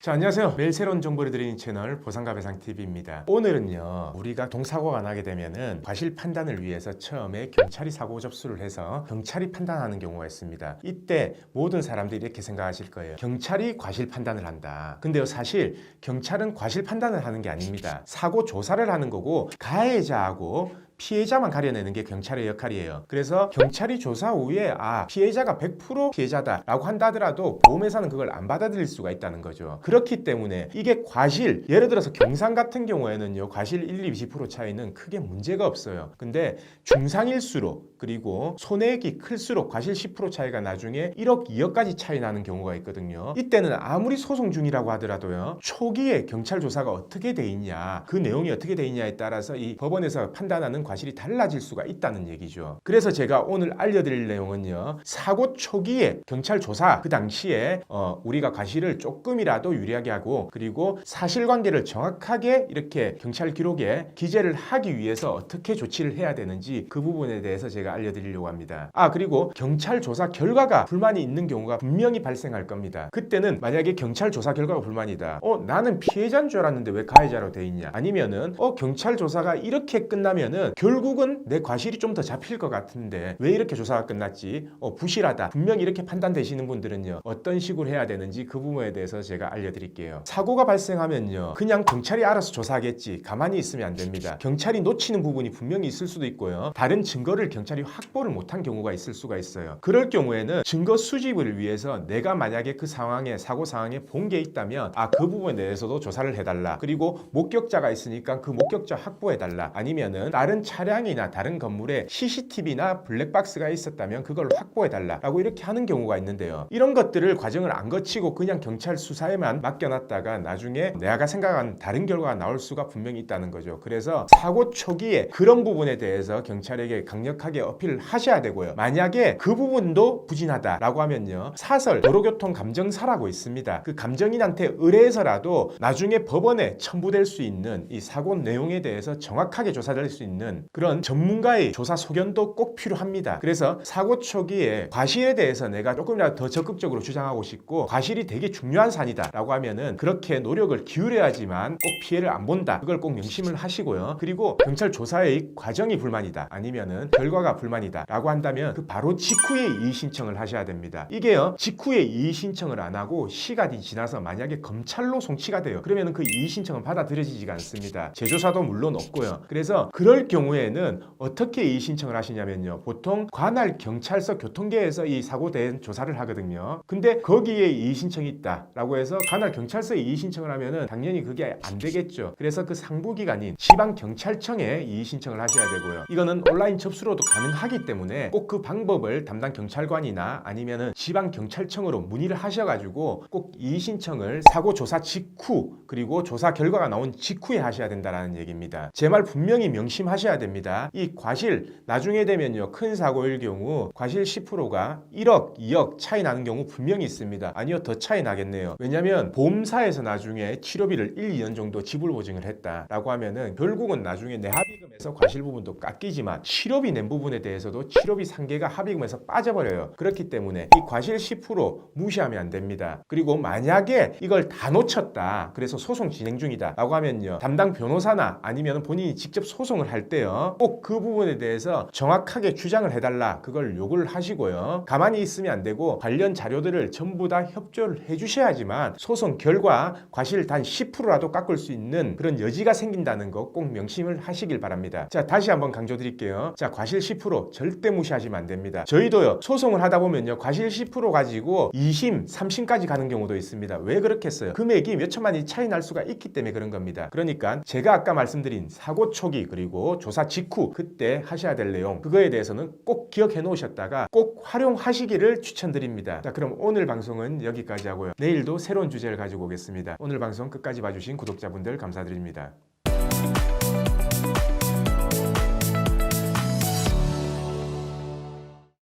자, 안녕하세요. 매일 새로운 정보를 드리는 채널 보상가 배상TV입니다. 오늘은요, 우리가 동사고가 나게 되면은 과실 판단을 위해서 처음에 경찰이 사고 접수를 해서 경찰이 판단하는 경우가 있습니다. 이때 모든 사람들이 이렇게 생각하실 거예요. 경찰이 과실 판단을 한다. 근데요, 사실 경찰은 과실 판단을 하는 게 아닙니다. 사고 조사를 하는 거고, 가해자하고 피해자만 가려내는 게 경찰의 역할이에요. 그래서 경찰이 조사 후에 피해자가 100% 피해자다라고 한다 하더라도 보험회사는 그걸 안 받아들일 수가 있다는 거죠. 그렇기 때문에 이게 과실, 예를 들어서 경상 같은 경우에는요, 과실 1, 20% 차이는 크게 문제가 없어요. 근데 중상일수록 그리고 손해액이 클수록 과실 10% 차이가 나중에 1억, 2억까지 차이 나는 경우가 있거든요. 이때는 아무리 소송 중이라고 하더라도요, 초기에 경찰 조사가 어떻게 돼 있냐, 그 내용이 어떻게 돼 있냐에 따라서 이 법원에서 판단하는 과실이 달라질 수가 있다는 얘기죠. 그래서 제가 오늘 알려드릴 내용은요, 사고 초기에 경찰 조사 그 당시에 우리가 과실을 조금이라도 유리하게 하고, 그리고 사실관계를 정확하게 이렇게 경찰 기록에 기재를 하기 위해서 어떻게 조치를 해야 되는지 그 부분에 대해서 제가 알려드리려고 합니다. 그리고 경찰 조사 결과가 불만이 있는 경우가 분명히 발생할 겁니다. 그때는 만약에 경찰 조사 결과가 불만이다, 나는 피해자인 줄 알았는데 왜 가해자로 돼 있냐, 아니면은 경찰 조사가 이렇게 끝나면은 결국은 내 과실이 좀 더 잡힐 것 같은데 왜 이렇게 조사가 끝났지? 부실하다. 분명히 이렇게 판단되시는 분들은요, 어떤 식으로 해야 되는지 그 부분에 대해서 제가 알려드릴게요. 사고가 발생하면요, 그냥 경찰이 알아서 조사하겠지, 가만히 있으면 안 됩니다. 경찰이 놓치는 부분이 분명히 있을 수도 있고요, 다른 증거를 경찰이 확보를 못한 경우가 있을 수가 있어요. 그럴 경우에는 증거 수집을 위해서 내가 만약에 그 상황에, 사고 상황에 본 게 있다면 그 부분에 대해서도 조사를 해달라. 그리고 목격자가 있으니까 그 목격자 확보해달라. 아니면은 다른 차량이나 다른 건물에 CCTV나 블랙박스가 있었다면 그걸 확보해달라 라고 이렇게 하는 경우가 있는데요, 이런 것들을 과정을 안 거치고 그냥 경찰 수사에만 맡겨놨다가 나중에 내가 생각한 다른 결과가 나올 수가 분명히 있다는 거죠. 그래서 사고 초기에 그런 부분에 대해서 경찰에게 강력하게 어필을 하셔야 되고요, 만약에 그 부분도 부진하다라고 하면요, 사설 도로교통감정사라고 있습니다. 그 감정인한테 의뢰해서라도 나중에 법원에 첨부될 수 있는 이 사고 내용에 대해서 정확하게 조사될 수 있는 그런 전문가의 조사 소견도 꼭 필요합니다. 그래서 사고 초기에 과실에 대해서 내가 조금이라도 더 적극적으로 주장하고 싶고 과실이 되게 중요한 사안이다 라고 하면은 그렇게 노력을 기울여야지만 꼭 피해를 안 본다, 그걸 꼭 명심을 하시고요. 그리고 경찰 조사의 과정이 불만이다, 아니면은 결과가 불만이다 라고 한다면 그 바로 직후에 이의 신청을 하셔야 됩니다. 이게요, 직후에 이의 신청을 안 하고 시간이 지나서 만약에 검찰로 송치가 돼요, 그러면은 그 이의 신청은 받아들여지지가 않습니다. 재조사도 물론 없고요. 그래서 그럴 경우에는 어떻게 이의 신청을 하시냐면요, 보통 관할 경찰서 교통계에서 이 사고된 조사를 하거든요. 근데 거기에 이의 신청이 있다 라고 해서 관할 경찰서에 이의 신청을 하면은 당연히 그게 안 되겠죠. 그래서 그 상부기관인 지방경찰청에 이의 신청을 하셔야 되고요, 이거는 온라인 접수로도 가능하기 때문에 꼭 그 방법을 담당 경찰관이나 아니면은 지방경찰청으로 문의를 하셔가지고 꼭 이의 신청을 사고 조사 직후, 그리고 조사 결과가 나온 직후에 하셔야 된다는 얘기입니다. 제 말 분명히 명심하셔야 됩니다. 이 과실 나중에 되면요, 큰 사고일 경우 과실 10%가 1억, 2억 차이 나는 경우 분명히 있습니다. 아니요, 더 차이 나겠네요. 왜냐면 보험사에서 나중에 치료비를 1, 2년 정도 지불 보증을 했다라고 하면은 결국은 나중에 내 합의금에서 과실 부분도 깎이지만 치료비 낸 부분에 대해서도 치료비 상계가 합의금에서 빠져버려요. 그렇기 때문에 이 과실 10% 무시하면 안 됩니다. 그리고 만약에 이걸 다 놓쳤다, 그래서 소송 진행 중이다 라고 하면요, 담당 변호사나 아니면 본인이 직접 소송을 할 때요, 꼭 그 부분에 대해서 정확하게 주장을 해달라, 그걸 요구를 하시고요, 가만히 있으면 안 되고 관련 자료들을 전부 다 협조를 해주셔야지만 소송 결과 과실 단 10%라도 깎을 수 있는 그런 여지가 생긴다는 거 꼭 명심을 하시길 바랍니다. 자, 다시 한번 강조드릴게요. 자, 과실 10% 절대 무시하시면 안 됩니다. 저희도요, 소송을 하다 보면요, 과실 10% 가지고 2심, 3심까지 가는 경우도 있습니다. 왜 그렇겠어요? 금액이 몇 천만이 차이 날 수가 있기 때문에 그런 겁니다. 그러니까 제가 아까 말씀드린 사고 초기 그리고 조사 직후 그때 하셔야 될 내용, 그거에 대해서는 꼭 기억해 놓으셨다가 꼭 활용하시기를 추천드립니다. 자, 그럼 오늘 방송은 여기까지 하고요, 내일도 새로운 주제를 가지고 오겠습니다. 오늘 방송 끝까지 봐주신 구독자분들 감사드립니다.